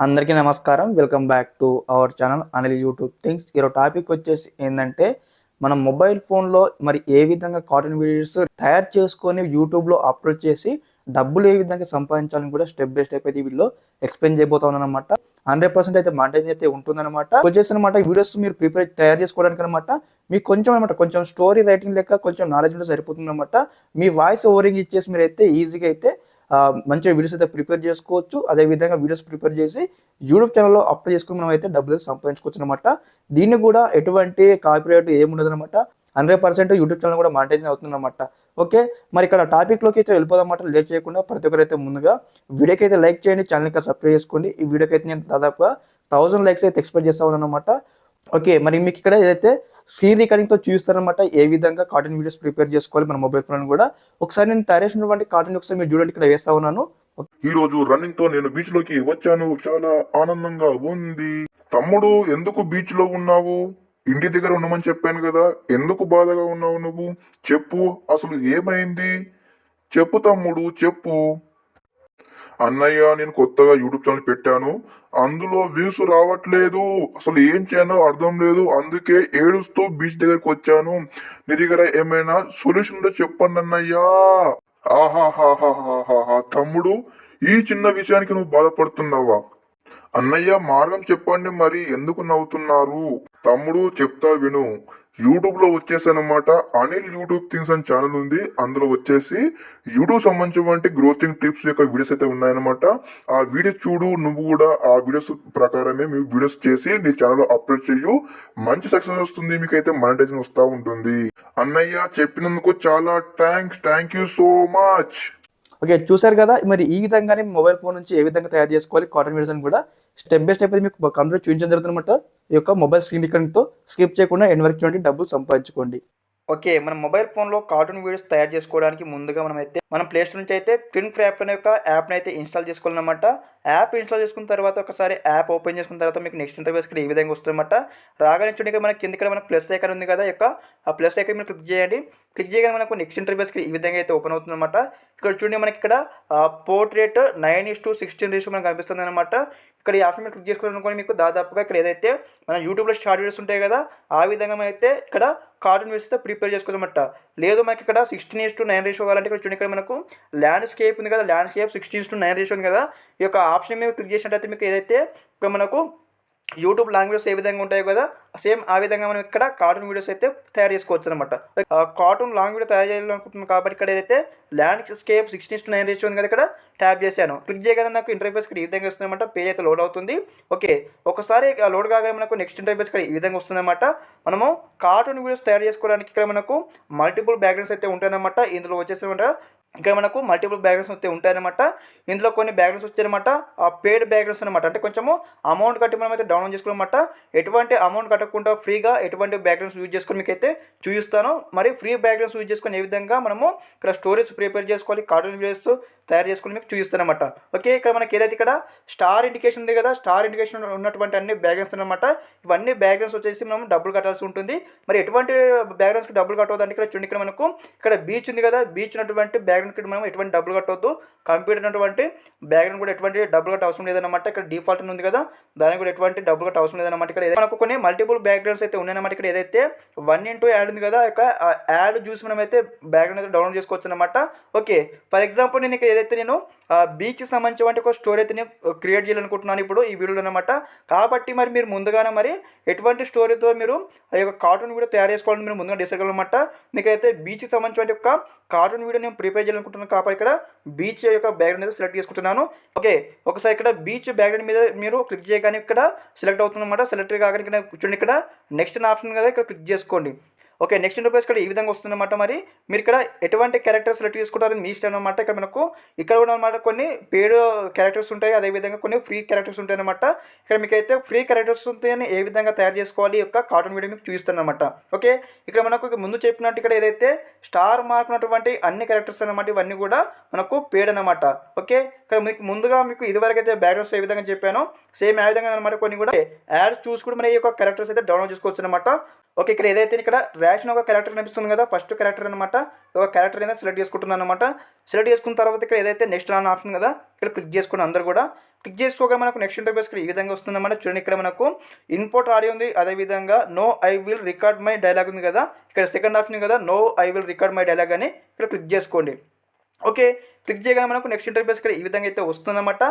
అందరికీ నమస్కారం. Welcome back to our channel Anil YouTube things. ఈరోజు టాపిక్ వచ్చేసి ఏంటంటే మనం మొబైల్ ఫోన్లో మరి ఏ విధంగా కాటన్ వీడియోస్ తయారు చేసుకొని యూట్యూబ్లో అప్లోడ్ చేసి డబ్బులు ఏ విధంగా సంపాదించాలని కూడా స్టెప్ బై స్టెప్ అయితే వీళ్ళు ఎక్స్ప్లెయిన్ చేయబోతా అనమాట. 100% అయితే మాంటేజ్ అయితే ఉంటుందన్నమాట. వచ్చేసి అనమాట వీడియోస్ మీరు తయారు చేసుకోవడానికి అనమాట మీకు కొంచెం స్టోరీ రైటింగ్ లెక్క కొంచెం నాలెడ్జ్ ఉంటే సరిపోతుంది అనమాట. మీ వాయిస్ ఓవరింగ్ ఇచ్చేసి మీరు అయితే ఈజీగా అయితే మంచిగా వీడియోస్ అయితే ప్రిపేర్ చేసుకోవచ్చు. అదేవిధంగా వీడియోస్ ప్రిపేర్ చేసి యూట్యూబ్ ఛానల్లో అప్లోడ్ చేసుకుని మనం అయితే డబ్బులు సంపాదించుకోవచ్చు అనమాట. దీన్ని కూడా ఎటువంటి కాపీరైట్ ఏముండదు అనమాట. 100% యూట్యూబ్ ఛానల్ కూడా మానిటైజ్ అవుతుంది అనమాట. ఓకే, మరి ఇక్కడ టాపిక్లోకి అయితే వెళ్ళిపోదన్నమాట. లేట్ చేయకుండా ప్రతి ఒక్కరైతే ముందుగా వీడియోకి అయితే లైక్ చేయండి, ఛానల్కి సబ్స్క్రైబ్ చేసుకోండి. ఈ వీడియోకి అయితే నేను దాదాపుగా 1000 లైక్స్ అయితే ఎక్స్పెక్ట్ చేస్తాను అనమాట. ఓకే, మరి మీకు ఇక్కడ ఏదైతే స్క్రీన్ రికార్డింగ్తో చూస్తారనమాట ఏ విధంగా కాటన్ వీడియోస్ ప్రిపేర్ చేసుకోవాలి మన మొబైల్ ఫోన్ కూడా. ఒకసారి నేను తయారు చేసినటువంటి కాటన్ ఒకసారి మీరు చూడండి, ఇక్కడ వేస్తా ఉన్నాను. ఈ రోజు రన్నింగ్ తో నేను బీచ్ లోకి వచ్చాను. చాలా ఆనందంగా ఉంది. తమ్ముడు, ఎందుకు బీచ్ లో ఉన్నావు? ఇంటి దగ్గర ఉండమని చెప్పాను కదా, ఎందుకు బాధగా ఉన్నావు నువ్వు? చెప్పు, అసలు ఏమైంది? చెప్పు తమ్ముడు, చెప్పు. అన్నయ్య, నేను కొత్తగా యూట్యూబ్ ఛానల్ పెట్టాను, అందులో వ్యూస్ రావట్లేదు, అసలు ఏం చేయనో అర్థం లేదు, అందుకే ఏడుస్తూ బీచ్ దగ్గరకు వచ్చాను. నీ దగ్గర ఏమైనా సొల్యూషన్ ఉందో చెప్పండి అన్నయ్యా. ఆహాహాహాహాహా, తమ్ముడు, ఈ చిన్న విషయానికి నువ్వు బాధపడుతున్నావా? అన్నయ్య, మార్గం చెప్పండి, మరి ఎందుకు నవ్వుతున్నారు? తమ్ముడు, చెప్తా విను. యూట్యూబ్ లో వచ్చేసనమాట అనిల్ యూట్యూబ్ థింగ్స్ అని ఛానల్ ఉంది. అందులో వచ్చేసి యూట్యూబ్ సంబంధించిన గ్రోతింగ్ టిప్స్ యొక్క వీడియోస్ అయితే ఉన్నాయన్నమాట. ఆ వీడియోస్ చూడు, నువ్వు కూడా ఆ వీడియోస్ ప్రకారమే మీ వీడియోస్ చేసి నీ ఛానల్ లో అప్లోడ్ చేయు. మంచి సక్సెస్ వస్తుంది, మీకైతే మానిటైజేషన్ వస్తూ ఉంటుంది. అన్నయ్య, చెప్పినందుకు చాలా thanks. Thank you so much. Okay, చూసారు కదా, మరి ఈ విధంగానే మొబైల్ ఫోన్ నుంచి ఏ విధంగా తయారు చేసుకోవాలి కాటన్ వీడియోస్ అని కూడా స్టెప్ బై స్టెప్ అయితే మీకు కంప్లీట్ చూపించడం జరుగుతుందన్నమాట. ఈ యొక్క మొబైల్ స్క్రీన్ రికార్డింగ్తో స్కిప్ చేయకుండా ఎండ్ వరకు చూడండి, డబ్బులు సంపాదించుకోండి. ఓకే, మన మొబైల్ ఫోన్లో కార్టూన్ వీడియోస్ తయారు చేసుకోవడానికి ముందుగా మనం ప్లే స్టోర్ నుంచి అయితే ట్విన్ క్రాఫ్ట్ అనే యొక్క యాప్ని అయితే ఇన్స్టాల్ చేసుకోవాలన్నమాట. యాప్ ఇన్స్టాల్ చేసుకున్న తర్వాత ఒకసారి యాప్ ఓపెన్ చేసుకున్న తర్వాత మీకు నెక్స్ట్ ఇంటర్ఫేస్ ఇక్కడ ఈ విధంగా వస్తుందన్నమాట. రాగానే చూడండి, ఇక్కడ మనకి కింద మనకు ప్లస్ ఐకాన్ ఉంది కదా, ఆ ప్లస్ ఐకాన్ మీరు క్లిక్ చేయండి. క్లిక్ చేయగానే మనకు నెక్స్ట్ ఇంటర్ఫేస్ ఈ విధంగా అయితే ఓపెన్ అవుతుందన్నమాట. ఇక్కడ చూడండి, మనకి ఇక్కడ పోర్ట్రేట్ 9:16 రేషియో మనకు కనిపిస్తుంది అనమాట. ఇక్కడ ఈ ఆప్షన్ మీరు క్లిక్ చేసుకోవాలనుకోండి, మీకు దాదాపుగా ఇక్కడ ఏదైతే మన యూట్యూబ్లో షార్ట్ వీడియోస్ ఉంటాయి కదా, ఆ విధంగా అయితే ఇక్కడ కార్టూన్ వీడియోస్ అయితే ప్రిపేర్ చేసుకోవాలన్నమాట. లేదు మనకి ఇక్కడ 16:9 రేషియో కావాలంటే ఇక్కడ చూడండి, ఇక్కడ మనకు ల్యాండ్స్కేప్ ఉంది కదా, ల్యాండ్స్కేప్ 16:9 రేషియో ఉంది కదా. ఈ యొక్క ఆప్షన్ మీద క్లిక్ చేసినట్టయితే మీకు ఏదైతే ఇక్కడ మనకు యూట్యూబ్ లాంగ్వేజెస్ ఏ విధంగా ఉంటాయో కదా, సేమ్ ఆ విధంగా మనం ఇక్కడ కార్టూన్ వీడియోస్ అయితే తయారు చేసుకోవచ్చు అనమాట. కార్టూన్ లాంగ్ వీడియో తయారు చేయాలనుకుంటున్నాను కాబట్టి ఇక్కడ ఏదైతే ల్యాండ్స్కేప్ 16:9 రేషియో ఉంది కదా, ఇక్కడ ట్యాప్ చేశాను. క్లిక్ చేయగానే నాకు ఇంటర్ఫేస్ ఇక్కడ ఈ విధంగా వస్తుందన్నమాట. పేజ్ అయితే లోడ్ అవుతుంది. ఓకే, ఒకసారి లోడ్ కాగానే మనకు నెక్స్ట్ ఇంటర్ఫేస్ ఇక్కడ ఈ విధంగా వస్తుందన్నమాట. మనము కార్టూన్ వీడియోస్ తయారు చేసుకోవడానికి ఇక్కడ మనకు మల్టిపుల్ బ్యాక్గ్రౌండ్స్ అయితే ఉంటాయన్నమాట. ఇందులో వచ్చేసి ఇక్కడ మనకు మల్టిపుల్ బ్యాక్గ్రౌండ్స్ అయితే ఉంటాయన్నమాట. ఇందులో కొన్ని బ్యాక్గ్రౌండ్స్ వచ్చాయన్నమాట ఆ పెయిడ్ బ్యాక్గ్రౌండ్స్ అనమాట. అంటే కొంచెము అమౌంట్ కట్టి మనం అయితే డౌన్లోడ్ చేసుకోవాలన్నమాట. ఎటువంటి అమౌంట్ కట్టకుండా ఫ్రీగా ఎటువంటి బ్యాక్గ్రౌండ్స్ యూజ్ చేసుకొని మీకు అయితే చూపిస్తాను. మరి ఫ్రీ బ్యాక్గ్రౌండ్స్ యూజ్ చేసుకొని ఏ విధంగా మనము ఇక్కడ స్టోరీస్ ప్రిపేర్ చేసుకోవాలి, కార్టూన్ వీడియోస్ తయారు చేసుకొని మీకు చూపిస్తాను అనమాట. ఓకే, ఇక్కడ మనకి ఏదైతే ఇక్కడ స్టార్ ఇండికేషన్ ఉంది కదా, స్టార్ ఇండికేషన్ ఉన్నటువంటి అన్ని బ్యాక్గ్రౌండ్స్ అనమాట. ఇవన్నీ బ్యాక్గ్రౌండ్స్ వచ్చేసి మనం డబ్బులు కట్టాల్సి ఉంటుంది. మరి ఎటువంటి బ్యాక్గ్రౌండ్స్కి డబ్బులు కట్టవద్దంటే ఇక్కడ చూడండి, ఇక్కడ మనకు ఇక్కడ బీచ్ ఉంది కదా, బీచ్ ఉన్నటువంటి బ్యాక్గ్రౌండ్కి మనం ఎటువంటి డబ్బులు కట్టవద్దు. కంప్యూటర్ ఉన్నటువంటి బ్యాక్గ్రౌండ్ కూడా ఎటువంటి డబ్బులు కట్ట అవసరం లేదన్నమాట. ఇక్కడ డిఫాల్ట్ ఉంది కదా, దానికి కూడా ఎటువంటి డబ్బులు కట్ట అవసరం లేదన్నమాట. ఇక్కడ మనకు కొన్ని మల్టిపుల్ బ్యాక్గ్రౌండ్స్ అయితే ఉన్నాయన్నమాట. ఇక్కడ ఏదైతే 1:2 యాడ్ ఉంది కదా, ఇక యాడ్ చూసి మనం అయితే బ్యాక్గ్రౌండ్ అయితే డౌన్లోడ్ చేసుకోవచ్చు అనమాట. ఓకే, ఫర్ ఎగ్జాంపుల్ నేను ఏదైతే నేను బీచ్కి సంబంధించిన ఒక స్టోరీ అయితే నేను క్రియేట్ చేయాలనుకుంటున్నాను ఇప్పుడు ఈ వీడియోలో అనమాట. కాబట్టి మరి మీరు ముందుగానే మరి ఎటువంటి స్టోరీతో మీరు ఆ యొక్క కార్టూన్ వీడియో తయారు చేసుకోవాలని మీరు ముందుగా డిసైడ్ అవ్వాలన్నమాట. మీకైతే బీచ్కి సంబంధించిన ఒక కార్టూన్ వీడియో నేను ప్రిపేర్ చేయాలనుకుంటున్నాను కాబట్టి ఇక్కడ బీచ్ యొక్క బ్యాక్గ్రౌండ్ అయితే సెలెక్ట్ చేసుకుంటున్నాను. ఓకే, ఒకసారి ఇక్కడ బీచ్ బ్యాక్గ్రౌండ్ మీద మీరు క్లిక్ చేయగానే ఇక్కడ సెలెక్ట్ అవుతుందన్నమాట. సెలెక్ట్ కాగానే ఇక్కడ చూడండి, ఇక్కడ నెక్స్ట్ ఆప్షన్ కదా, ఇక్కడ క్లిక్ చేసుకోండి. ఓకే, నెక్స్ట్ ఇంటర్ఫేస్ ఇక్కడ ఈ విధంగా వస్తుందన్నమాట. మరి మీరు ఇక్కడ ఎటువంటి క్యారెక్టర్స్ సెలెక్ట్ చేసుకుంటారని మీ ఇష్టం అనమాట. ఇక్కడ మనకు ఇక్కడ కూడా అనమాట కొన్ని పేడ్ క్యారెక్టర్స్ ఉంటాయి, అదేవిధంగా కొన్ని ఫ్రీ క్యారెక్టర్స్ ఉంటాయి అనమాట. ఇక్కడ మీకు అయితే ఫ్రీ క్యారెక్టర్స్ ఉంటాయని ఏ విధంగా తయారు చేసుకోవాలి ఈ యొక్క కార్టూన్ వీడియో మీకు చూపిస్తాను అనమాట. ఓకే, ఇక్కడ మనకు ముందు చెప్పినట్టు ఇక్కడ ఏదైతే స్టార్ మార్క్ ఉన్నటువంటి అన్ని క్యారెక్టర్స్ అనమాట, ఇవన్నీ కూడా మనకు పేడ్ అనమాట. ఓకే, ఇక్కడ మీకు ముందుగా మీకు ఇదివరకు అయితే బ్యాక్గ్రౌండ్స్ ఏ విధంగా చెప్పానో సేమ్ ఆ విధంగా అనమాట. కొన్ని కూడా యాడ్ చూసి కూడా మన ఈ యొక్క క్యారెక్టర్స్ అయితే డౌన్లోడ్ చేసుకోవచ్చు అనమాట. ఓకే, ఇక్కడ ఏదైతే ఇక్కడ ర్యాషన్ ఒక క్యారెక్టర్ కనిపిస్తుంది కదా, ఫస్ట్ క్యారెక్టర్ అనమాట. ఒక క్యారెక్టర్ అయితే సెలెక్ట్ చేసుకుంటున్నాను అనమాట. సెలెక్ట్ చేసుకున్న తర్వాత ఇక్కడ ఏదైతే నెక్స్ట్ అన్న ఆప్షన్ కదా, ఇక్కడ క్లిక్ చేసుకుని అందరూ కూడా క్లిక్ చేసుకోగానే మనకు నెక్స్ట్ ఇంటర్ఫేస్ ఇక్కడ ఈ విధంగా వస్తుందన్నమాట. చూడండి ఇక్కడ మనకు ఇన్పుట్ ఆడియో ఉంది, అదేవిధంగా no I will record my dialogue ఉంది కదా, ఇక్కడ సెకండ్ ఆప్షన్ కదా no I will record my dialogue అని ఇక్కడ క్లిక్ చేసుకోండి. ఓకే, క్లిక్ చేయగానే మనకు నెక్స్ట్ ఇంటర్ఫేస్ ఇక్కడ ఈ విధంగా అయితే వస్తుందన్నమాట.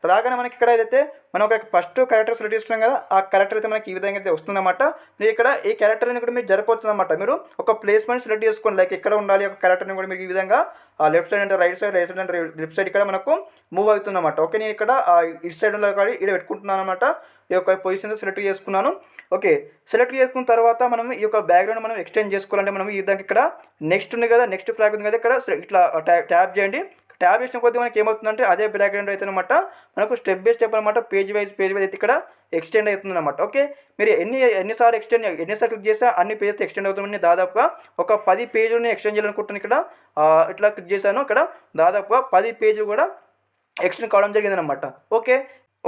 రాగానే మనకి ఇక్కడ ఏదైతే మనం ఒక ఫస్ట్ క్యారెక్టర్ సెలెక్ట్ చేసుకున్నాం కదా, ఆ క్యారెక్టర్ అయితే మనకి ఈ విధంగా అయితే వస్తుందన్నమాట. మీరు ఇక్కడ ఈ క్యారెక్టర్ని కూడా మీరు జరపవచ్చునమాట. మీరు ఒక ప్లేస్మెంట్ సెలెక్ట్ చేసుకోండి, లైక్ ఎక్కడ ఉండాలి ఒక క్యారెక్టర్ని కూడా మీకు ఈ విధంగా లెఫ్ట్ సైడ్ అంటే రైట్ సైడ్ అంటే లెఫ్ట్ సైడ్ ఇక్కడ మనకు మూవ్ అవుతుందన్నమాట. ఓకే, నేను ఇక్కడ ఇటు సైడ్లో కానీ ఇక్కడ పెట్టుకుంటున్నాను అనమాట. ఈ యొక్క పొజిషన్ సెలెక్ట్ చేసుకున్నాను. ఓకే, సెలెక్ట్ చేసుకున్న తర్వాత మనం ఈ యొక్క బ్యాక్గ్రౌండ్ మనం ఎక్స్టెండ్ చేసుకోవాలంటే మనం ఈ విధంగా ఇక్కడ నెక్స్ట్ ఉంది కదా, నెక్స్ట్ ఫ్లాగ్ ఉంది కదా, ఇక్కడ ఇట్లా ట్యాప్ చేయండి. ట్యాబ్ చేసిన కొద్దిగా మనకి ఏమవుతుందంటే అదే బ్యాక్గ్రౌండ్ అయితే అనమాట మనకు స్టెప్ బై స్టెప్ అనమాట పేజ్ వైజ్ అయితే ఇక్కడ ఎక్స్టెండ్ అవుతుంది అనమాట. ఓకే, మీరు ఎన్నిసార్లు క్లిక్ చేస్తే అన్ని పేజెస్ ఎక్స్టెండ్ అవుతుంది. దాదాపుగా ఒక 10 పేజీలని ఎక్స్టెండ్ చేయాలనుకుంటున్నాను. ఇక్కడ ఇట్లా క్లిక్ చేశాను, ఇక్కడ దాదాపుగా 10 పేజీలు కూడా ఎక్స్టెండ్ కావడం జరిగిందనమాట.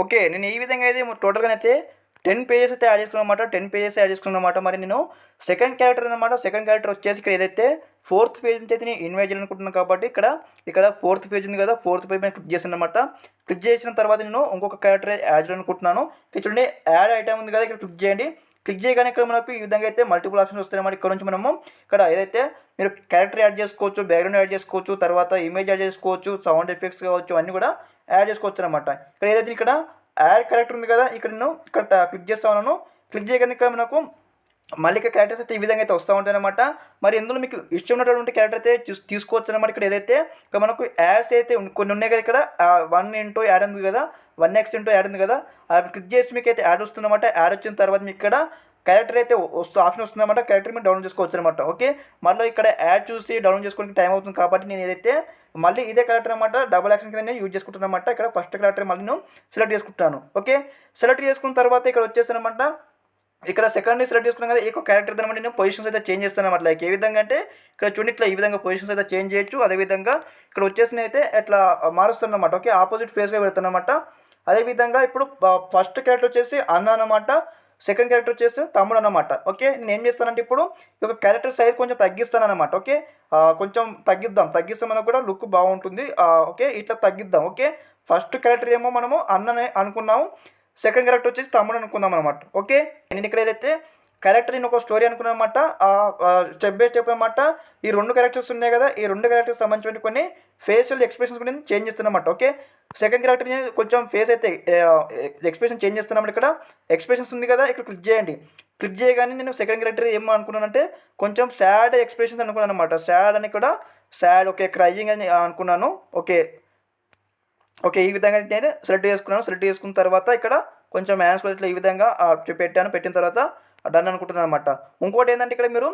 ఓకే, నేను ఈ విధంగా అయితే టోటల్గా అయితే 10 పేజెస్ అయితే యాడ్ చేసుకున్నాను అనమాట. 10 పేజెస్ యాడ్ చేసుకున్నాను అనమాట. మరి నేను సెకండ్ క్యారెక్టర్ వచ్చేసి ఇక్కడ ఏదైతే 4th పేజ్ నుంచి అయితే నేను ఇన్వైట్ చేయాలనుకుంటున్నాను కాబట్టి ఇక్కడ 4th పేజ్ ఉంది కదా, 4th పేజ్ మీద క్లిక్ చేశాను అనమాట. క్లిక్ చేసిన తర్వాత నేను ఇంకొక క్యారెక్టర్ యాడ్ చేయాలనుకుంటున్నాను. చూడండి యాడ్ ఐటమ్ ఉంది కదా, ఇక్కడ క్లిక్ చేయండి. క్లిక్ చేయగానే ఇక్కడ మనకు ఈ విధంగా అయితే మల్టిపుల్ ఆప్షన్స్ వస్తాయి అన్నమాట. ఇక్కడ నుంచి మనము ఇక్కడ ఏదైతే మీరు క్యారెక్టర్ యాడ్ చేసుకోవచ్చు, బ్యాక్గ్రౌండ్ యాడ్ చేసుకోవచ్చు, తర్వాత ఇమేజ్ యాడ్ చేసుకోవచ్చు, సౌండ్ ఎఫెక్ట్స్ కావచ్చు, అన్నీ కూడా యాడ్ చేసుకోవచ్చు అనమాట. ఇక్కడ ఏదైతే ఇక్కడ యాడ్ క్యారెక్టర్ ఉంది కదా, ఇక్కడ నేను ఇక్కడ క్లిక్ చేస్తా ఉన్నాను. క్లిక్ చేయగానే ఇక్కడ మనకు మళ్ళీ ఇక్కడ క్యారెక్టర్స్ అయితే ఈ విధంగా అయితే వస్తూ ఉంటాయి అనమాట. మరి ఇందులో మీకు ఇష్టం ఉన్నటువంటి క్యారెక్టర్ అయితే తీసుకోవచ్చు అనమాట. ఇక్కడ ఏదైతే ఇక్కడ మనకు యాడ్స్ అయితే కొన్ని ఉన్నాయి కదా, ఇక్కడ 1 ఇంటూ యాడ్ ఉంది కదా, 1x ఇంటూ యాడ్ ఉంది కదా, అవి క్లిక్ చేసి మీకు అయితే యాడ్ వస్తుందన్నమాట. యాడ్ వచ్చిన తర్వాత మీకు ఇక్కడ క్యారెక్టర్ అయితే ఆప్షన్ వస్తుందన్నమాట. క్యారెక్టర్ మీరు డౌన్లోడ్ చేసుకోవచ్చు అనమాట. ఓకే, మళ్ళీ ఇక్కడ యాడ్ చూసి డౌన్లోడ్ చేసుకోవడానికి టైం అవుతుంది కాబట్టి నేను ఏదైతే మళ్ళీ ఇదే క్యారెక్టర్ అనమాట డబుల్ యాక్షన్ కింద నేను యూజ్ చేసుకుంటాను అనమాట. ఇక్కడ ఫస్ట్ క్యారెక్టర్ మళ్ళీ నేను సెలెక్ట్ చేసుకుంటాను. ఓకే, సెలెక్ట్ చేసుకున్న తర్వాత ఇక్కడ వచ్చేసానమాట. ఇక్కడ సెకండ్ని సెలెక్ట్ చేసుకున్నాం కదా, ఈ క్యారెక్టర్ అనమాట నేను పొజిషన్స్ అయితే చేంజ్ చేస్తాను అనమాట. లైక్ ఏ విధంగా అంటే ఇక్కడ చూడండి ఇట్లా ఈ విధంగా పొజిషన్స్ అయితే చేంజ్ చేయొచ్చు. అదేవిధంగా ఇక్కడ వచ్చేసిన అయితే ఇట్లా మారుస్తాను అనమాట. ఓకే, ఆపోజిట్ ఫేస్గా పెడతాను అనమాట. అదేవిధంగా ఇప్పుడు ఫస్ట్ క్యారెక్టర్ వచ్చేసి అన్న అనమాట, సెకండ్ క్యారెక్టర్ వచ్చేసి తమ్ముడు అనమాట. ఓకే, నేను ఏం చేస్తానంటే ఇప్పుడు ఈ యొక్క క్యారెక్టర్ సైజ్ కొంచెం తగ్గిస్తాను అనమాట. ఓకే, కొంచెం తగ్గిస్తే మనకు కూడా లుక్ బాగుంటుంది. ఓకే, ఇట్లా తగ్గిద్దాం. ఓకే, ఫస్ట్ క్యారెక్టర్ ఏమో మనము అన్ననే అనుకున్నాము, సెకండ్ క్యారెక్టర్ వచ్చేసి తమ్ముడు అనుకుందాం అనమాట. ఓకే, నేను ఇక్కడ ఏదైతే క్యారెక్టర్ నేను ఒక స్టోరీ అనుకున్నాను అనమాట. స్టెప్ బై స్టెప్ అనమాట. ఈ 2 క్యారెక్టర్స్ ఉన్నాయి కదా, ఈ 2 క్యారెక్టర్స్ సంబంధించిన కొన్ని ఫేషియల్ ఎక్స్ప్రెషన్స్ కూడా నేను చేంజ్ చేస్తాను అనమాట. ఓకే, సెకండ్ క్యారెక్టర్ కొంచెం ఫేస్ అయితే ఎక్స్ప్రెషన్ చేంజ్ చేస్తున్నాం. ఇక్కడ ఎక్స్ప్రెషన్స్ ఉంది కదా, ఇక్కడ క్లిక్ చేయండి. క్లిక్ చేయగానే నేను సెకండ్ క్యారెక్టర్ ఏమో అనుకున్నానంటే కొంచెం సాడ్ ఎక్స్ప్రెషన్స్ అనుకున్నాను అనమాట. సాడ్ అని కూడా ఓకే, క్రైయింగ్ అని అనుకున్నాను. ఓకే, ఈ విధంగా నేను సెలెక్ట్ చేసుకున్నాను. సెలెక్ట్ చేసుకున్న తర్వాత ఇక్కడ కొంచెం హ్యాండ్స్ కూడా ఇట్లా ఈ విధంగా పెట్టిన తర్వాత డన్ అనుకుంటున్నాను అనమాట. ఇంకోటి ఏంటంటే ఇక్కడ మీరు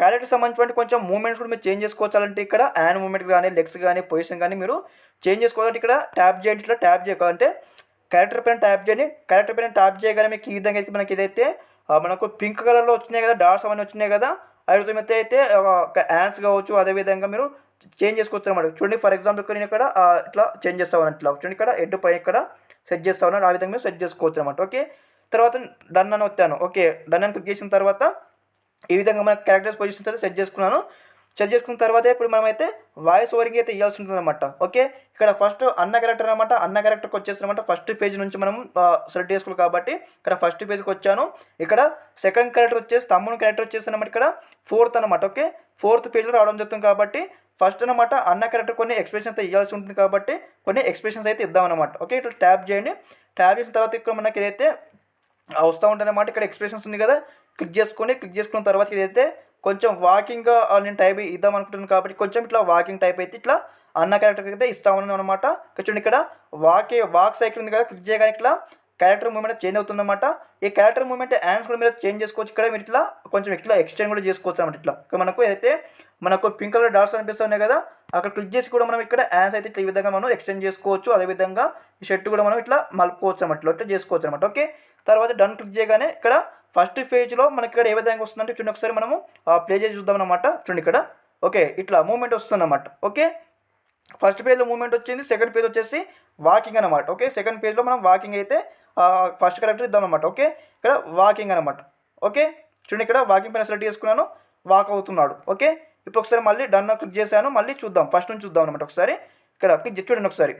క్యారెక్టర్ సంబంధించిన కొంచెం మూమెంట్స్ కూడా మీరు చేంజ్ చేసుకోవాలంటే ఇక్కడ హ్యాండ్ మూమెంట్ కానీ లెగ్స్ కానీ పొజిషన్ కానీ మీరు చేంజ్ చేసుకోవాలంటే ఇక్కడ ట్యాప్ చేయండి. ఇట్లా ట్యాప్ చేయాలంటే క్యారెక్టర్ పైన ట్యాప్ చేయండి. క్యారెక్టర్ పైన ట్యాప్ చేయగానే మీకు ఈ విధంగా అయితే మనకి ఏదైతే మనకు పింక్ కలర్లో వచ్చినాయి కదా, డాట్స్ అవన్నీ వచ్చినాయి కదా, అవి అయితే హ్యాండ్స్ కావచ్చు, అదేవిధంగా మీరు చేంజ్ చేసుకోవచ్చు అనమాట. చూడండి ఫర్ ఎగ్జాంపుల్ ఇక్కడ నేను ఇక్కడ ఇట్లా చేంజ్ చేస్తాను. ఇట్లా చూడండి ఇక్కడ హెడ్ పై ఇక్కడ సెట్ చేస్తా ఉన్నాను. ఆ విధంగా మీరు సెట్ చేసుకోవచ్చు అనమాట. ఓకే, తర్వాత డన్ అని వచ్చాను. ఓకే, డన్ అని క్లిక్ చేసిన తర్వాత ఈ విధంగా మన క్యారెక్టర్స్ పొజిషన్స్ అయితే సెట్ చేసుకున్న తర్వాత ఇప్పుడు మనమైతే వాయిస్ ఓవరింగ్ అయితే ఇవ్వాల్సి ఉంటుంది అనమాట. ఓకే, ఇక్కడ ఫస్ట్ అన్న క్యారెక్టర్ అనమాట. అన్న క్యారెక్టర్కి వచ్చేసానమాట. ఫస్ట్ పేజ్ నుంచి మనం సెలెక్ట్ చేసుకోవాలి కాబట్టి ఇక్కడ ఫస్ట్ పేజ్కి వచ్చాను. ఇక్కడ సెకండ్ క్యారెక్టర్ వచ్చేసి తమ్ముడు క్యారెక్టర్ వచ్చేసానమాట. ఇక్కడ 4th అనమాట. ఓకే, 4th పేజ్లో రావడం జరుగుతుంది కాబట్టి ఫస్ట్ అనమాట అన్న క్యారెక్టర్ కొన్ని ఎక్స్ప్రెషన్స్ అయితే ఇవ్వాల్సి ఉంటుంది కాబట్టి కొన్ని ఎక్స్ప్రెషన్స్ అయితే ఇద్దామన్నమాట. ఓకే, ఇట్లా ట్యాప్ చేయండి. ట్యాప్ చేసిన తర్వాత ఇక్కడ మనకి ఏదైతే వస్తూ ఉంటాయన్నమాట. ఇక్కడ ఎక్స్ప్రెషన్స్ ఉంది కదా, క్లిక్ చేసుకున్న తర్వాత ఇదైతే కొంచెం వాకింగ్ నేను టైప్ ఇద్దాం అనుకుంటున్నాను కాబట్టి కొంచెం ఇట్లా వాకింగ్ టైప్ అయితే ఇట్లా అన్న క్యారెక్టర్ అయితే ఇస్తామని అనమాట. చూడండి ఇక్కడ వాక్ సైకిల్ ఉంది కదా, క్లిక్ చేయగానే ఇట్లా క్యారెక్టర్ మూమెంట్ చేంజ్ అవుతుందన్నమాట. ఈ క్యారెక్టర్ మూమెంట్ హ్యాండ్స్ కూడా మీరు చేంజ్ చేసుకోవచ్చు. ఇక్కడ మీరు ఇట్లా కొంచెం ఇట్లా ఎక్స్టెండ్ కూడా చేసుకోవచ్చు అనమాట. ఇట్లా మనకు ఏదైతే మనకు పింక్ కలర్ డాట్స్ అనిపిస్తున్నాయి కదా, అక్కడ క్లిక్ చేసి కూడా మనం ఇక్కడ హ్యాండ్స్ అయితే ఇట్లా ఈ విధంగా మనం ఎక్స్టెండ్ చేసుకోవచ్చు. అదేవిధంగా ఈ షర్ట్ కూడా మనం ఇట్లా మలుపుకోవచ్చు అనమాట. ఇట్లా చేసుకోవచ్చు అనమాట. ఓకే, తర్వాత డన్ క్లిక్ చేయగానే ఇక్కడ ఫస్ట్ పేజ్లో మనకి ఇక్కడ ఏ విధంగా వస్తుందంటే చూడండి ఒకసారి మనము ప్లే చేసి చూద్దాం అనమాట. చూడండి ఇక్కడ ఓకే ఇట్లా మూమెంట్ వస్తుందన్నమాట. ఓకే, ఫస్ట్ పేజ్లో మూమెంట్ వచ్చింది, సెకండ్ పేజ్ వచ్చేసి వాకింగ్ అనమాట. ఓకే, సెకండ్ పేజ్లో మనం వాకింగ్ అయితే ఫస్ట్ క్యారెక్టర్ ఇద్దాం అనమాట. ఓకే, ఇక్కడ వాకింగ్ అనమాట. ఓకే, చూడండి ఇక్కడ వాకింగ్ పైన సెలెక్ట్ చేసుకున్నాను, వాక్ అవుతున్నాడు. ఓకే, ఇప్పుడు ఒకసారి మళ్ళీ డన్ క్లిక్ చేశాను. మళ్ళీ చూద్దాం, ఫస్ట్ నుంచి చూద్దాం అనమాట. ఒకసారి ఇక్కడ క్లిక్ చూడండి ఒకసారి.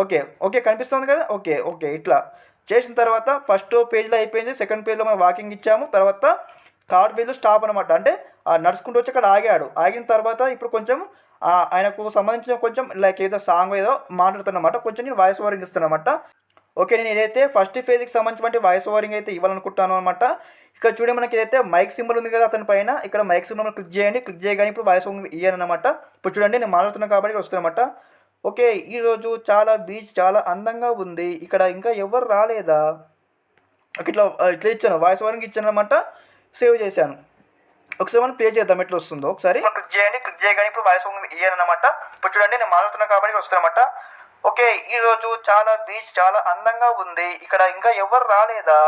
ఓకే ఓకే కనిపిస్తుంది కదా. ఓకే ఓకే ఇట్లా చేసిన తర్వాత ఫస్ట్ పేజ్లో అయిపోయింది. సెకండ్ పేజ్లో మనం వాకింగ్ ఇచ్చాము. తర్వాత థర్డ్ పేజ్లో స్టాప్ అనమాట. అంటే నడుచుకుంటూ వచ్చి అక్కడ ఆగాడు. ఆగిన తర్వాత ఇప్పుడు కొంచెం ఆయనకు సంబంధించిన కొంచెం లైక్ ఏదో సాంగ్ ఏదో మాట్లాడుతున్నమాట. కొంచెం నేను వాయిస్ ఓవరింగ్ ఇస్తానమాట. ఓకే నేను ఏదైతే ఫస్ట్ ఫేజ్కి సంబంధించిన వాయిస్ ఓవరింగ్ అయితే ఇవ్వాలనుకుంటాను అనమాట. ఇక్కడ చూడండి మనకి ఏదైతే మైక్ సింబల్ ఉంది కదా అతని పైన, ఇక్కడ మైక్ సింబల్ క్లిక్ చేయండి. క్లిక్ చేయగానే ఇప్పుడు వాయిస్ ఓవరింగ్ ఇయ్యానమాట. ఇప్పుడు చూడండి నేను మాట్లాడుతున్నాను కాబట్టి ఇక్కడ వస్తుందన్నమాట. ఓకే ఈరోజు చాలా బీచ్ చాలా అందంగా ఉంది, ఇక్కడ ఇంకా ఎవరు రాలేదా. ఓకే ఇట్లా ఇట్లా ఇచ్చాను, వాయిస్ ఓవరింగ్ ఇచ్చాను అనమాట. సేవ్ చేశాను. ఒకసారి మనం ప్లే చేద్దాం ఎట్లా వస్తుందో. ఒకసారి క్లిక్ చేయండి. క్లిక్ చేయగానే ఇప్పుడు వాయిస్ ఓవరింగ్ ఇయ్యానమాట. ఇప్పుడు చూడండి నేను మాట్లాడుతున్నాను కాబట్టి ఇక్కడ వస్తుందన్నమాట. ఓకే ఈరోజు చాలా బీచ్ చాలా అందంగా ఉంది, ఇక్కడ ఇంకా ఎవరు రాలేదా.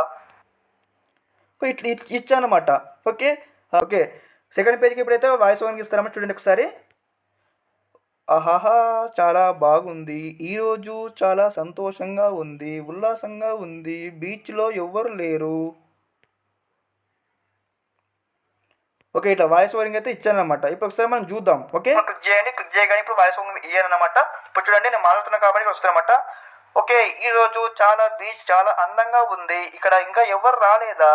ఇట్లా ఇచ్చానమాట. ఓకే ఓకే సెకండ్ పేజ్కి ఇప్పుడైతే వాయిస్ ఓవరింగ్ ఇస్తారన్నమాట. చూడండి ఒకసారి. ఆహాహా చాలా బాగుంది, ఈరోజు చాలా సంతోషంగా ఉంది, ఉల్లాసంగా ఉంది, బీచ్లో ఎవ్వరు లేరు. ఓకే ఇట్లా వాయిస్ ఓవరింగ్ అయితే ఇచ్చానమాట. ఇప్పుడు ఒకసారి మనం చూద్దాం. ఓకే క్లిక్ చేయండి. క్లిక్ చేయగానే ఇప్పుడు వాయిస్ ఓవరింగ్ ఇయ్యానమాట. ఇప్పుడు చూడండి నేను మాట్లాడుతున్నాను కాబట్టి వస్తానమాట. ఓకే ఈరోజు చాలా బీచ్ చాలా అందంగా ఉంది, ఇక్కడ ఇంకా ఎవరు రాలేదా.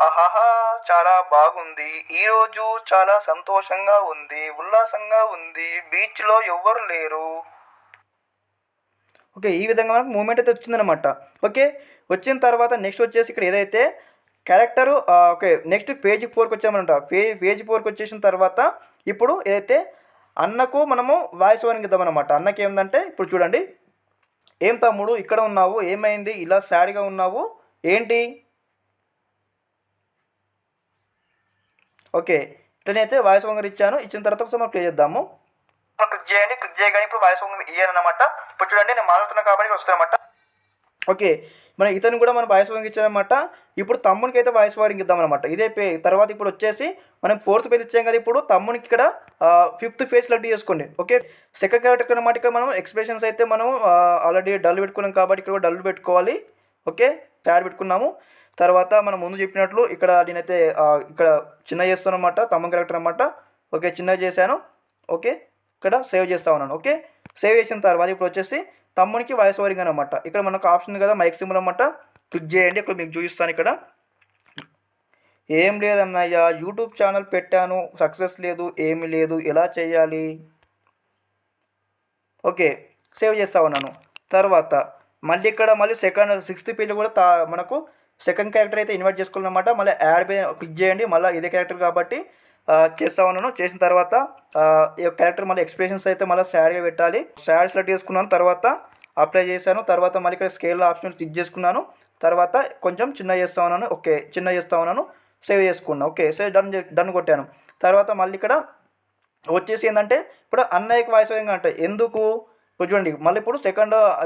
ఆహాహా చాలా బాగుంది, ఈరోజు చాలా సంతోషంగా ఉంది, ఉల్లాసంగా ఉంది, బీచ్లో ఎవ్వరు లేరు. ఓకే ఈ విధంగా మనకు మూమెంట్ అయితే వచ్చిందనమాట. ఓకే వచ్చిన తర్వాత నెక్స్ట్ వచ్చేసి ఇక్కడ ఏదైతే క్యారెక్టరు ఓకే నెక్స్ట్ పేజ్ 4కి వచ్చామన్నమాట. పేజ్ 4కి వచ్చేసిన తర్వాత ఇప్పుడు ఏదైతే అన్నకు మనము వాయిస్ ఓవరింగ్ ఇద్దామన్నమాట. అన్నకి ఏంటంటే ఇప్పుడు చూడండి. ఏం తమ్ముడు ఇక్కడ ఉన్నావు, ఏమైంది ఇలా సాడ్గా ఉన్నావు ఏంటి. ఓకే ఇట్లనైతే వాయిస్ ఓవర్ ఇచ్చాను. ఇచ్చిన తర్వాత ఒకసారి మనం ప్లే చేద్దాము. క్లిక్ చేయండి. క్లిక్ చేయగానే ఇప్పుడు వాయిస్ ఓవర్ ఇయ్యానమాట. ఇప్పుడు చూడండి నేను మాట్లాడుతున్నా కాబట్టి వస్తానమాట. ఓకే మనం ఇతను కూడా మనం వాయిస్ ఓవరింగ్ ఇచ్చామన్నమాట. ఇప్పుడు తమ్మునికి అయితే వాయిస్ ఓవరింగ్ ఇద్దామన్నమాట. ఇదే తర్వాత ఇప్పుడు వచ్చేసి మనం 4th పేజ్ ఇచ్చాం కదా. ఇప్పుడు తమ్మునికి ఇక్కడ 5th పేజ్ సెలెక్ట్ చేసుకోండి. ఓకే సెకండ్ క్యారెక్టర్ అనమాట. ఇక్కడ మనం ఎక్స్ప్రెషన్స్ అయితే మనం ఆల్రెడీ డల్ పెట్టుకున్నాం కాబట్టి ఇక్కడ డల్ పెట్టుకోవాలి. ఓకే చాట్ పెట్టుకున్నాము. తర్వాత మనం ముందు చెప్పినట్లు ఇక్కడ నేనైతే ఇక్కడ చిన్న చేస్తాను అనమాట. తమ్ముని క్యారెక్టర్ అనమాట. ఓకే చిన్నగా చేశాను. ఓకే ఇక్కడ సేవ్ చేస్తా ఉన్నాను. ఓకే సేవ్ చేసిన తర్వాత ఇప్పుడు వచ్చేసి తమ్మునికి వాయిస్ ఓవరింగ్ అనమాట. ఇక్కడ మనకు ఆప్షన్ కదా మైక్ సింబల్ అనమాట. క్లిక్ చేయండి. ఇక్కడ మీకు చూపిస్తాను. ఇక్కడ ఏం లేదన్నయ్య, యూట్యూబ్ ఛానల్ పెట్టాను సక్సెస్ లేదు, ఏమి లేదు, ఎలా చేయాలి. ఓకే సేవ్ చేస్తా ఉన్నాను. తర్వాత మళ్ళీ ఇక్కడ మళ్ళీ 6th పేజ్ కూడా మనకు సెకండ్ క్యారెక్టర్ అయితే ఇన్వైట్ చేసుకోవాలన్నమాట. మళ్ళీ యాడ్ పై క్లిక్ చేయండి. మళ్ళీ ఇదే క్యారెక్టర్ కాబట్టి చేస్తా ఉన్నాను. చేసిన తర్వాత ఈ క్యారెక్టర్ మళ్ళీ ఎక్స్ప్రెషన్స్ అయితే మళ్ళీ సాడ్గా పెట్టాలి. సాడ్ సెలెక్ట్ చేసుకున్నాను. తర్వాత అప్లై చేశాను. తర్వాత మళ్ళీ ఇక్కడ స్కేల్ ఆప్షన్ క్లిక్ చేసుకున్నాను. తర్వాత కొంచెం చిన్న చేస్తా ఉన్నాను. ఓకే చిన్న చేస్తా ఉన్నాను. సేవ్ చేసుకున్నాను. ఓకే సేవ్ డన్ కొట్టాను. తర్వాత మళ్ళీ ఇక్కడ వచ్చేసి ఏంటంటే ఇప్పుడు అన్నయ్యకి వాయిస్ ఓవరింగ్ అంటే ఎందుకు ఇప్పుడు చూడండి. మళ్ళీ ఇప్పుడు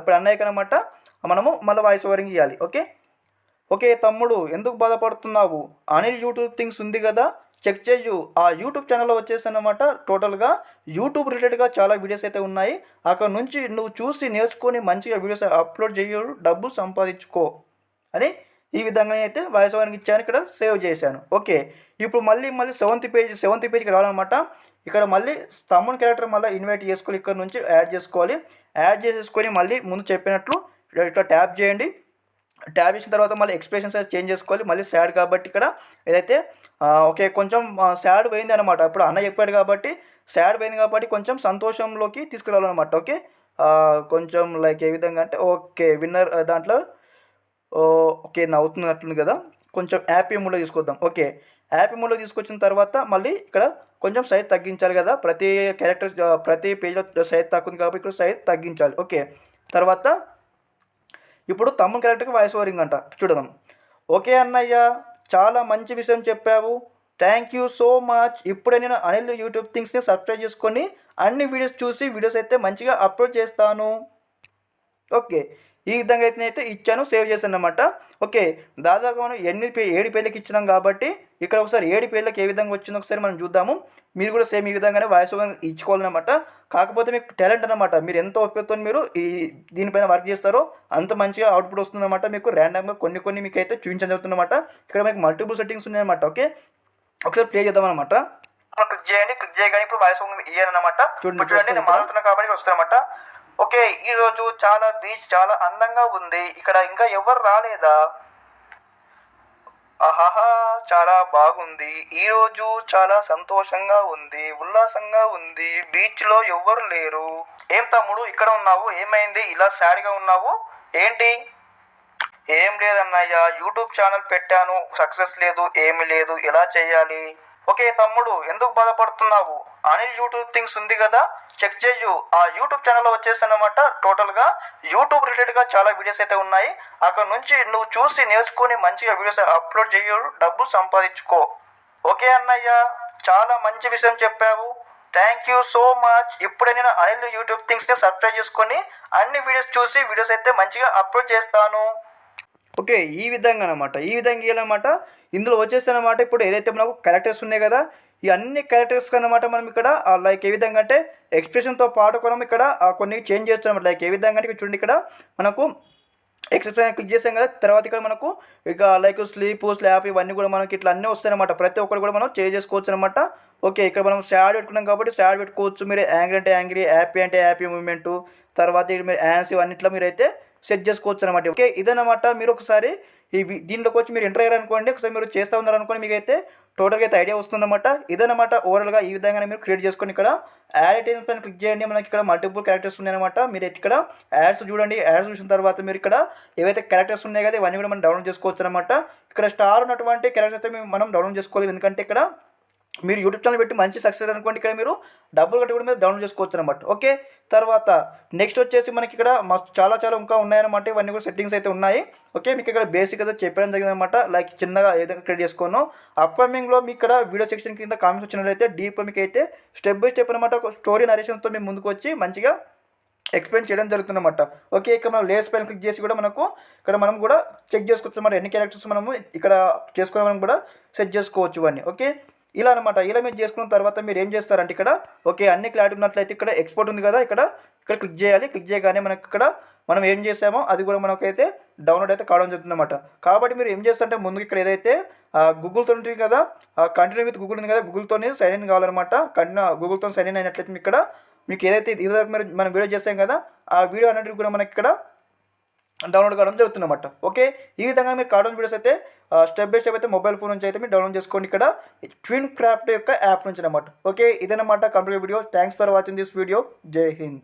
ఇప్పుడు అన్నయ్యకి అనమాట మనము మళ్ళీ వాయిస్ ఓవరింగ్ ఇవ్వాలి. ఓకే ఓకే తమ్ముడు ఎందుకు బాధపడుతున్నావు, అనిల్ యూట్యూబ్ థింగ్స్ ఉంది కదా చెక్ చేయు. ఆ యూట్యూబ్ ఛానల్లో వచ్చేసి అనమాట టోటల్గా యూట్యూబ్ రిలేటెడ్గా చాలా వీడియోస్ అయితే ఉన్నాయి. అక్కడ నుంచి నువ్వు చూసి నేర్చుకొని మంచిగా వీడియోస్ అప్లోడ్ చేయు, డబ్బులు సంపాదించుకో అని ఈ విధంగా అయితే వాయిస్ ఓవరింగ్ ఇచ్చాను. ఇక్కడ సేవ్ చేశాను. ఓకే ఇప్పుడు మళ్ళీ 7th పేజ్కి రావాలన్నమాట. ఇక్కడ మళ్ళీ తమ్ముని క్యారెక్టర్ మళ్ళీ ఇన్వైట్ చేసుకోవాలి. ఇక్కడ నుంచి యాడ్ చేసుకోవాలి. యాడ్ చేసేసుకొని మళ్ళీ ముందు చెప్పినట్లు ఇట్లా ట్యాప్ చేయండి. ట్యాబ్ చేసిన తర్వాత మళ్ళీ ఎక్స్ప్రెషన్స్ అయితే చేంజ్ చేసుకోవాలి. మళ్ళీ సాడ్ కాబట్టి ఇక్కడ ఏదైతే ఓకే కొంచెం సాడ్ పోయింది అనమాట. ఇప్పుడు అన్న చెప్పాడు కాబట్టి సాడ్ పోయింది కాబట్టి కొంచెం సంతోషంలోకి తీసుకురావాలన్నమాట. ఓకే కొంచెం లైక్ ఏ విధంగా అంటే ఓకే విన్నర్ దాంట్లో ఓకే నవ్వుతున్నట్లుంది కదా, కొంచెం హ్యాపీ మూడ్లో తీసుకొద్దాం. ఓకే హ్యాపీ మూడ్లో తీసుకొచ్చిన తర్వాత మళ్ళీ ఇక్కడ కొంచెం సైజ్ తగ్గించాలి కదా. ప్రతి క్యారెక్టర్ ప్రతి పేజ్లో సైజ్ తక్కువ ఉంది కాబట్టి ఇక్కడ సైజ్ తగ్గించాలి. ఓకే తర్వాత ఇప్పుడు తమ్ముని క్యారెక్టర్కి వాయిస్ ఓవరింగ్ అంట చూడదాం. ఓకే అన్నయ్య చాలా మంచి విషయం చెప్పావు, థ్యాంక్ యూ సో మచ్. ఇప్పుడే నేను అనిల్ యూట్యూబ్ థింగ్స్ని సబ్స్క్రైబ్ చేసుకొని అన్ని వీడియోస్ చూసి వీడియోస్ అయితే మంచిగా అప్లోడ్ చేస్తాను. ఓకే ఈ విధంగా అయితే ఇచ్చాను. సేవ్ చేశాను అనమాట. ఓకే దాదాపు మనం 7 పేర్లకి ఇచ్చినాం కాబట్టి ఇక్కడ ఒకసారి 7 పేర్లకి ఏ విధంగా వచ్చిందో ఒకసారి మనం చూద్దాము. మీరు కూడా సేమ్ ఈ విధంగానే వాయిస్ ఓవర్ ఇచ్చుకోవాలన్నమాట. కాకపోతే మీకు టాలెంట్ అనమాట. మీరు ఎంత ఓపికతో మీరు దీనిపైన వర్క్ చేస్తారో అంత మంచిగా అవుట్పుట్ వస్తుందన్నమాట. మీకు ర్యాండమ్గా కొన్ని మీకు అయితే చూపించడం జరుగుతుందన్నమాట. ఇక్కడ మీకు మల్టిపుల్ సెట్టింగ్స్ ఉన్నాయన్నమాట. ఓకే ఒకసారి ప్లే చేద్దాం అనమాట. క్లిక్ చేయండి. క్లిక్ చేయగానే ఇప్పుడు వాయిస్ ఓవర్ ఇయ్యానమాట. చూడండి నేను మాట్లాడుతున్నా కాబట్టి వస్తానమాట. ఓకే, ఈరోజు చాలా బీచ్ చాలా అందంగా ఉంది. ఇక్కడ ఇంకా ఎవరు రాలేదా? ఆహాహా, చాలా బాగుంది. ఈరోజు చాలా సంతోషంగా ఉంది, ఉల్లాసంగా ఉంది. బీచ్లో ఎవ్వరు లేరు. ఏం తమ్ముడు ఇక్కడ ఉన్నావు? ఏమైంది ఇలా సాడ్గా ఉన్నావు? ఏంటి? ఏం లేదన్నయ్య, యూట్యూబ్ ఛానల్ పెట్టాను, సక్సెస్ లేదు, ఏమి లేదు, ఎలా చేయాలి? ఓకే తమ్ముడు, ఎందుకు బాధపడుతున్నావు? అనిల్ యూట్యూబ్ థింగ్స్ ఉంది కదా, చెక్ చేయు. ఆ యూట్యూబ్ ఛానల్లో వచ్చేసన్నమాట టోటల్గా యూట్యూబ్ రిలేటెడ్గా చాలా వీడియోస్ అయితే ఉన్నాయి. అక్కడ నుంచి నువ్వు చూసి నేర్చుకొని మంచిగా వీడియోస్ అప్లోడ్ చేయు, డబ్బులు సంపాదించుకో. ఓకే అన్నయ్య, చాలా మంచి విషయం చెప్పావు. Thank you so much. ఇప్పుడే నేను అనిల్ యూట్యూబ్ థింగ్స్ని సబ్స్క్రైబ్ చేసుకొని అన్ని వీడియోస్ చూసి వీడియోస్ అయితే మంచిగా అప్లోడ్ చేస్తాను. ఓకే, ఈ విధంగా అనమాట, ఈ విధంగా అనమాట. ఇందులో వచ్చేసనమాట ఇప్పుడు ఏదైతే మనకు క్యారెక్టర్స్ ఉన్నాయి కదా, ఈ అన్ని క్యారెక్టర్స్ అనమాట మనం ఇక్కడ లైక్ ఏ విధంగా అంటే ఎక్స్ప్రెషన్తో పాటు మనం ఇక్కడ కొన్ని చేంజ్ చేస్తాం అనమాట. లైక్ ఏ విధంగా అంటే చూడండి, ఇక్కడ మనకు ఎక్స్ప్రెషన్ క్లిక్ చేసాం కదా, తర్వాత ఇక్కడ మనకు ఇక లైక్ స్లాప్ ఇవన్నీ కూడా మనకి ఇట్లా అన్నీ వస్తాయన్నమాట. ప్రతి ఒక్కరు కూడా మనం చేంజ్ చేసుకోవచ్చు అనమాట. ఓకే, ఇక్కడ మనం షాడ్ పెట్టుకున్నాం కాబట్టి షాడ్ పెట్టుకోవచ్చు. మీరు యాంగ్రీ అంటే యాంగ్రీ, హ్యాపీ అంటే హ్యాపీ మూమెంట్, తర్వాత ఇక్కడ మీరు యాన్స్ ఇవన్నిట్లో మీరు అయితే సెట్ చేసుకోవచ్చు అనమాట. ఓకే, ఇదన్నమాట. మీరు ఒకసారి దీంట్లోకి వచ్చి మీరు ఎంటర్ అయ్యారనుకోండి, ఒకసారి మీరు చేస్తూ ఉన్నారనుకోండి, మీకు అయితే టోటల్గా అయితే ఐడియా వస్తుందన్నమాట. ఇదన్నమాట ఓవరాల్గా ఈ విధంగానే మీరు క్రియేట్ చేసుకొని ఇక్కడ యాడ్ ఐటమ్స్ పైన క్లిక్ చేయండి. మనకి ఇక్కడ మల్టిపుల్ క్యారెక్టర్స్ ఉన్నాయన్నమాట. మీరు ఇక్కడ యాడ్స్ చూడండి. యాడ్స్ చూసిన తర్వాత మీరు ఇక్కడ ఏవైతే క్యారెక్టర్స్ ఉన్నాయి కదా, ఇవన్నీ కూడా మనం డౌన్లోడ్ చేసుకోవచ్చు అనమాట. ఇక్కడ స్టార్ ఉన్నటువంటి క్యారెక్టర్స్ అయితే మనం డౌన్లోడ్ చేసుకోవాలి. ఎందుకంటే ఇక్కడ మీరు యూట్యూబ్ ఛానల్ పెట్టి మంచి సక్సెస్ అనుకోండి, ఇక్కడ మీరు డబ్బులు కట్టి కూడా మీరు డౌన్లోడ్ చేసుకోవచ్చు అనమాట. ఓకే, తర్వాత నెక్స్ట్ వచ్చేసి మనకి ఇక్కడ చాలా ఇంకా ఉన్నాయన్నమాట. ఇవన్నీ కూడా సెట్టింగ్స్ అయితే ఉన్నాయి. ఓకే, మీకు ఇక్కడ బేసిక్ అయితే చెప్పడం జరిగిందనమాట. లైక్ చిన్నగా ఏదైనా క్రియేట్ చేసుకోను. అప్కమింగ్లో మీకు ఇక్కడ వీడియో సెక్షన్ కింద కామెంట్స్ వచ్చినట్లయితే డీప్ మీకు అయితే స్టెప్ బై స్టెప్ అనమాట ఒక స్టోరీ నరేషన్తో మేము ముందుకు వచ్చి మంచిగా ఎక్స్ప్లెయిన్ చేయడం జరుగుతుందన్నమాట. ఓకే, ఇక్కడ మనం లేయర్స్ పైన క్లిక్ చేసి కూడా మనకు ఇక్కడ మనం కూడా చెక్ చేసుకోవచ్చు అన్నమాట. ఎన్ని క్యారెక్టర్స్ మనము ఇక్కడ చేసుకుని మనం కూడా సెట్ చేసుకోవచ్చు ఇవన్నీ. ఓకే, ఇలా అనమాట. ఇలా మీరు చేసుకున్న తర్వాత మీరు ఏం చేస్తారంటే ఇక్కడ ఓకే అన్ని క్లారిటీ ఉన్నట్లయితే ఇక్కడ ఎక్స్పోర్ట్ ఉంది కదా, ఇక్కడ క్లిక్ చేయాలి. క్లిక్ చేయగానే మనకి ఇక్కడ మనం ఏం చేసామో అది కూడా మనకైతే డౌన్లోడ్ అయితే కావడం జరుగుతుందన్నమాట. కాబట్టి మీరు ఏం చేస్తారంటే ముందుకు ఇక్కడ ఏదైతే గూగుల్తో ఉంటుంది కదా, కంటిన్యూ విత్ గూగుల్ ఉంది కదా, గూగుల్తో సైన్ ఇన్ కావాలన్నమాట. గూగుల్తో సైన్ ఇన్ అయినట్లయితే మీకు ఏదైతే ఇదివరకు మనం వీడియో చేస్తాం కదా, ఆ వీడియో అన్నిటికీ కూడా మనకి ఇక్కడ డౌన్లోడ్ కావడం జరుగుతుందన్నమాట. ఓకే, ఈ విధంగా మీరు కార్టూన్ వీడియోస్ అయితే స్టెప్ బై స్టెప్ అయితే మొబైల్ ఫోన్ నుంచి అయితే మీరు డౌన్లోడ్ చేసుకోండి ఇక్కడ ట్విన్ క్రాఫ్ట్ యొక్క యాప్ నుంచి అనమాట. ఓకే, ఇదన్నమాట complete video. Thanks for watching this video. జై హింద్.